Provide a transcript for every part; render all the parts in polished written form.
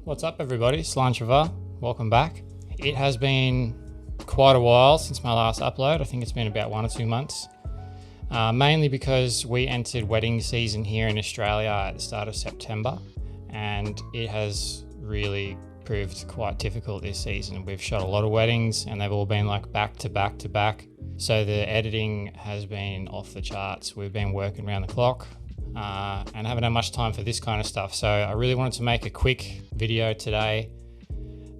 What's up everybody, Slanchava, welcome back. It has been quite a while since my last upload. I think it's been about 1 or 2 months. Mainly because we entered wedding season here in Australia at the start of September, and it has really proved quite difficult this season. We've shot a lot of weddings and they've all been like back to back to back. So the editing has been off the charts. We've been working around the clock and haven't had much time for this kind of stuff. So I really wanted to make a quick video today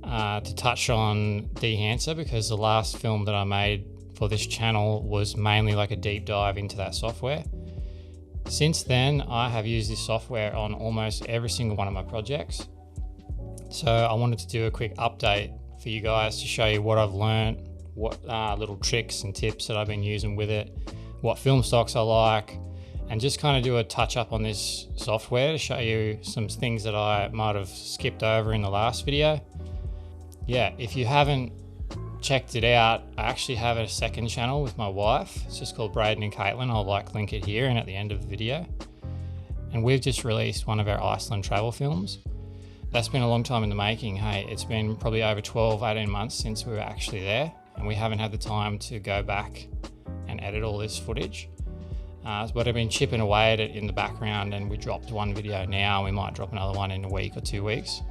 to touch on DEHANCER, because the last film that I made for this channel was mainly like a deep dive into that software. Since then, I have used this software on almost every single one of my projects. So I wanted to do a quick update for you guys to show you what I've learned, what little tricks and tips that I've been using with it, what film stocks I like, and just kind of do a touch up on this software to show you some things that I might have skipped over in the last video. Yeah, if you haven't checked it out, I actually have a second channel with my wife. It's just called Braden and Caitlin. I'll link it here and at the end of the video. And we've just released one of our Iceland travel films. That's been a long time in the making. Hey, it's been probably over 12, 18 months since we were actually there, and we haven't had the time to go back and edit all this footage. But I've been chipping away at it in the background, and we dropped one video now. We might drop another one in a week or 2 weeks.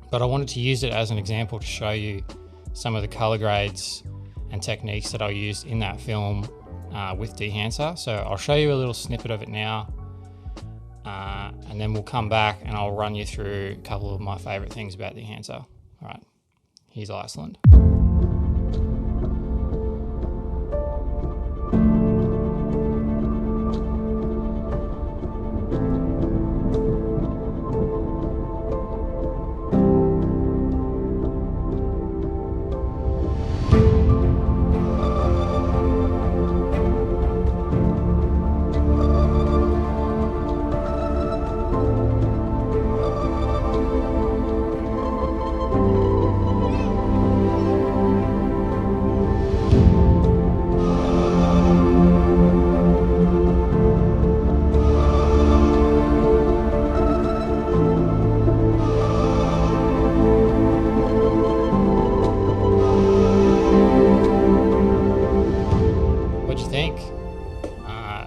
But I wanted to use it as an example to show you some of the color grades and techniques that I used in that film with DEHANCER. So I'll show you a little snippet of it now, and then we'll come back and I'll run you through a couple of my favorite things about DEHANCER. All right, here's Iceland.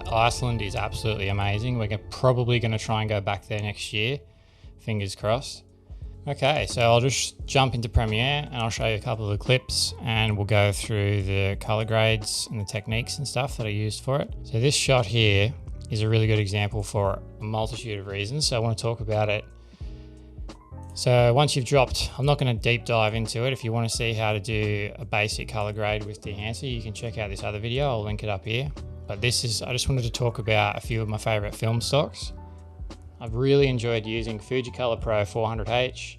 Iceland is absolutely amazing. We're probably going to try and go back there next year. Fingers crossed. Okay, so I'll just jump into Premiere and I'll show you a couple of the clips, and we'll go through the color grades and the techniques and stuff that I used for it. So this shot here is a really good example for a multitude of reasons, so I want to talk about it. So once you've dropped, I'm not going to deep dive into it. If you want to see how to do a basic color grade with DEHANCER, you can check out this other video. I'll link it up here. But I just wanted to talk about a few of my favorite film stocks. I've really enjoyed using Fujicolor Pro 400H,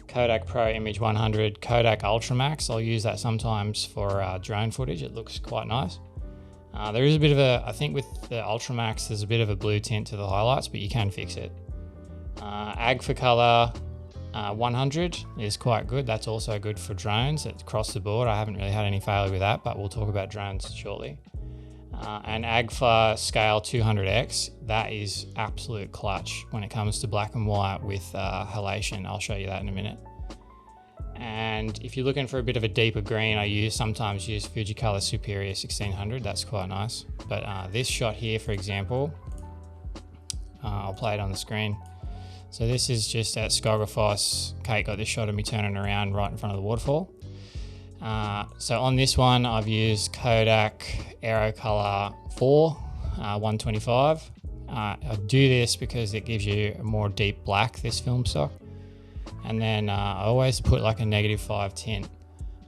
Kodak Pro Image 100, Kodak Ultramax. I'll use that sometimes for drone footage. It looks quite nice. There is a bit of I think with the Ultramax, there's a bit of a blue tint to the highlights, but you can fix it. Agfacolor 100 is quite good. That's also good for drones. It's across the board. I haven't really had any failure with that, but we'll talk about drones shortly. And Agfa Scale 200X, that is absolute clutch when it comes to black and white with halation. I'll show you that in a minute. And if you're looking for a bit of a deeper green, I sometimes use Fujicolor Superior 1600. That's quite nice. But this shot here, for example, I'll play it on the screen. So this is just at Skogafoss. Kate got this shot of me turning around right in front of the waterfall. So on this one, I've used Kodak Aerocolor 4 125. I do this because it gives you a more deep black, this film stock. And then I always put like a -5 tint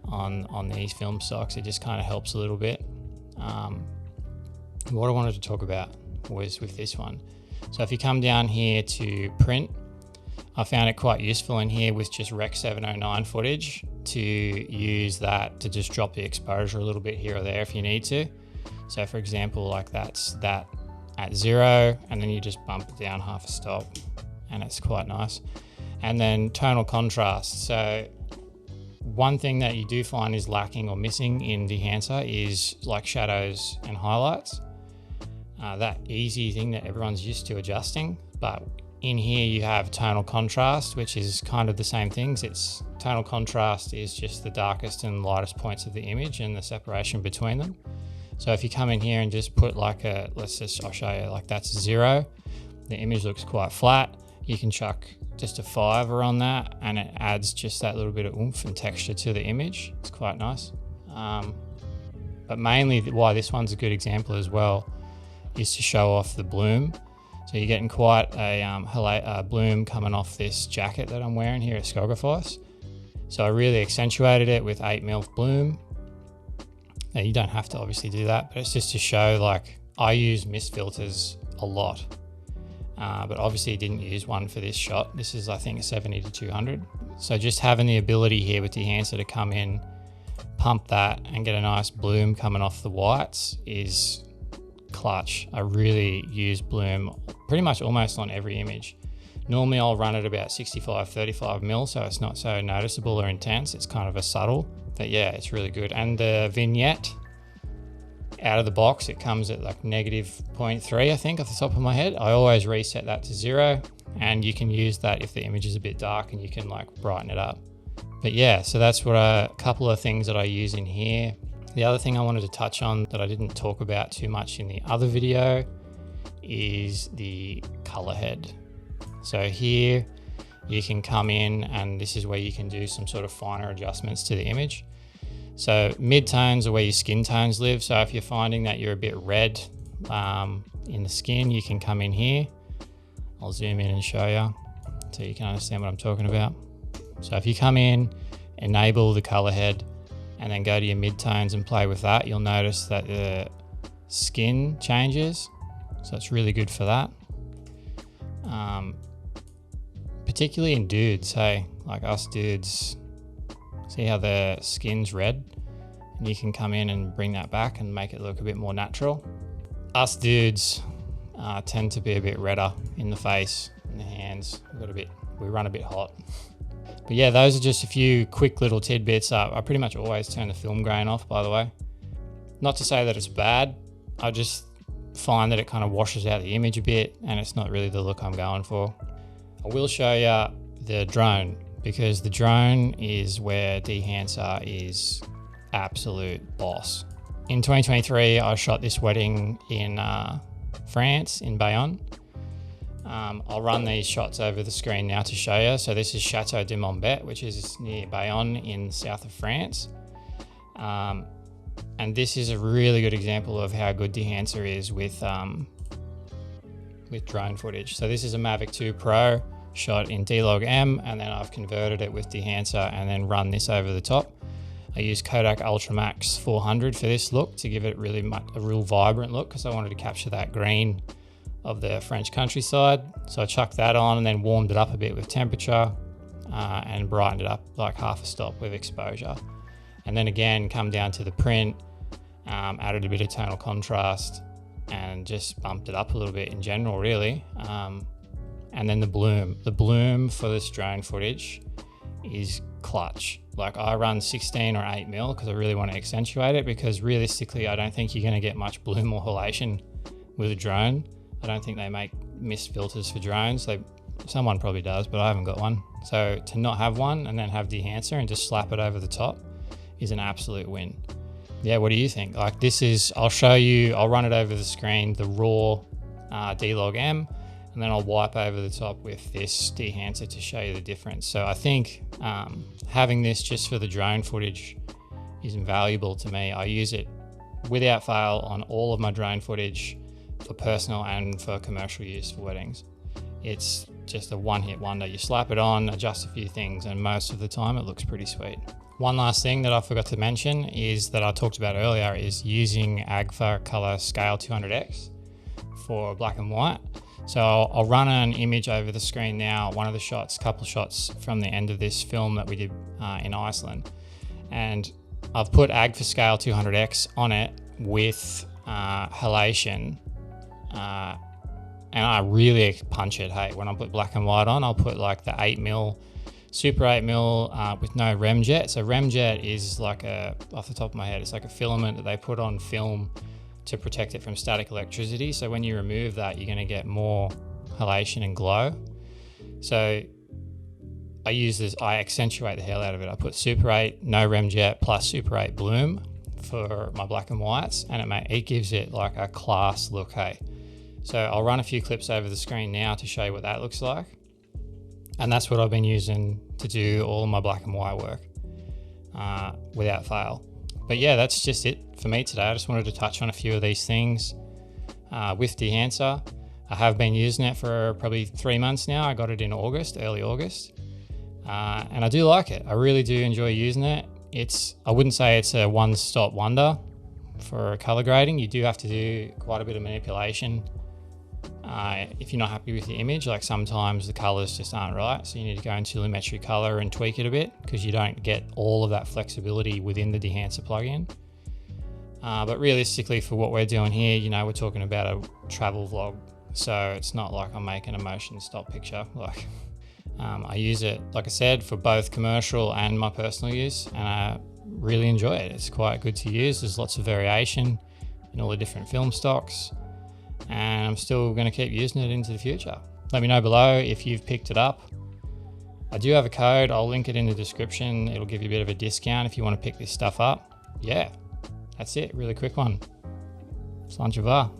on these film stocks. It just kind of helps a little bit. What I wanted to talk about was with this one. So if you come down here to print, I found it quite useful in here with just Rec 709 footage to use that to just drop the exposure a little bit here or there if you need to. So for example, like that's that at 0, and then you just bump it down half a stop, and it's quite nice. And then tonal contrast. So one thing that you do find is lacking or missing in DEHANCER is like shadows and highlights. That easy thing that everyone's used to adjusting, but In here you have tonal contrast, which is kind of the same things. It's tonal contrast is just the darkest and lightest points of the image and the separation between them. So if you come in here and just put like I'll show you, like that's 0. The image looks quite flat. You can chuck just a 5 on that and it adds just that little bit of oomph and texture to the image. It's quite nice. But mainly why this one's a good example as well is to show off the bloom. So you're getting quite a bloom coming off this jacket that I'm wearing here at Skogafos. So I really accentuated it with 8mm bloom. Now you don't have to obviously do that, but it's just to show, like, I use mist filters a lot. But obviously didn't use one for this shot. This is, I think, a 70 to 200. So just having the ability here with DEHANCER to come in, pump that and get a nice bloom coming off the whites is clutch. I really use bloom pretty much almost on every image. Normally I'll run it about 65-35mm, so it's not so noticeable or intense. It's kind of a subtle, but yeah, it's really good. And the vignette out of the box, it comes at like -0.3, I think, off the top of my head. I always reset that to 0, and you can use that if the image is a bit dark and you can like brighten it up. But yeah, so that's what a couple of things that I use in here. The other thing I wanted to touch on that I didn't talk about too much in the other video is the color head. So here you can come in and this is where you can do some sort of finer adjustments to the image. So mid-tones are where your skin tones live. So if you're finding that you're a bit red in the skin, you can come in here. I'll zoom in and show you so you can understand what I'm talking about. So if you come in, enable the color head, and then go to your mid-tones and play with that, you'll notice that the skin changes. So it's really good for that. Particularly in dudes, hey, like us dudes, see how the skin's red? And you can come in and bring that back and make it look a bit more natural. Us dudes tend to be a bit redder in the face and the hands. We run a bit hot. But yeah, those are just a few quick little tidbits. I pretty much always turn the film grain off, by the way. Not to say that it's bad, I just find that it kind of washes out the image a bit and it's not really the look I'm going for. I will show you the drone, because the drone is where DEHANCER is absolute boss. In 2023, I shot this wedding in France, in Bayonne. I'll run these shots over the screen now to show you. So this is Chateau de Montbet, which is near Bayonne in the south of France. And this is a really good example of how good DEHANCER is with drone footage. So this is a Mavic 2 Pro shot in D-Log-M, and then I've converted it with DEHANCER and then run this over the top. I used Kodak Ultramax 400 for this look to give it really a real vibrant look, because I wanted to capture that green of the French countryside. So I chucked that on and then warmed it up a bit with temperature and brightened it up like half a stop with exposure. And then again, come down to the print, added a bit of tonal contrast and just bumped it up a little bit in general, really. And then the bloom for this drone footage is clutch. Like, I run 16 or 8mm because I really want to accentuate it, because realistically I don't think you're going to get much bloom or halation with a drone. I don't think they make mist filters for drones. Someone probably does, but I haven't got one. So to not have one and then have DEHANCER and just slap it over the top is an absolute win. Yeah, what do you think? Like, this is, I'll show you, I'll run it over the screen, the raw D-Log-M, and then I'll wipe over the top with this DEHANCER to show you the difference. So I think having this just for the drone footage is invaluable to me. I use it without fail on all of my drone footage for personal and for commercial use for weddings. It's just a one-hit wonder. You slap it on, adjust a few things, and most of the time it looks pretty sweet. One last thing that I forgot to mention is that I talked about earlier is using Agfa Color Scale 200X for black and white. So I'll run an image over the screen now, one of the shots, couple shots from the end of this film that we did in Iceland. And I've put Agfa Scale 200X on it with halation, and I really punch it. Hey, when I put black and white on, I'll put like the 8mm, Super 8mm with no remjet. So remjet is like off the top of my head, it's like a filament that they put on film to protect it from static electricity. So when you remove that, you're going to get more halation and glow. So I use this, I accentuate the hell out of it. I put Super 8, no Remjet plus Super 8 Bloom for my black and whites, and it gives it like a class look, hey. So I'll run a few clips over the screen now to show you what that looks like. And that's what I've been using to do all of my black and white work without fail. But yeah, that's just it for me today. I just wanted to touch on a few of these things with DEHANCER. I have been using it for probably 3 months now. I got it in August, early August. And I do like it. I really do enjoy using it. I wouldn't say it's a one-stop wonder for color grading. You do have to do quite a bit of manipulation if you're not happy with your image. Like sometimes the colors just aren't right, so you need to go into Lumetri Color and tweak it a bit, because you don't get all of that flexibility within the DEHANCER plugin. But realistically, for what we're doing here, you know, we're talking about a travel vlog, so it's not like I'm making a motion stop picture. Like I use it, like I said, for both commercial and my personal use, and I really enjoy it. It's quite good to use. There's lots of variation in all the different film stocks, and I'm still going to keep using it into the future. Let me know below if you've picked it up. I do have a code. I'll link it in the description. It'll give you a bit of a discount if you want to pick this stuff up. Yeah, that's it. Really quick one. Slancha va.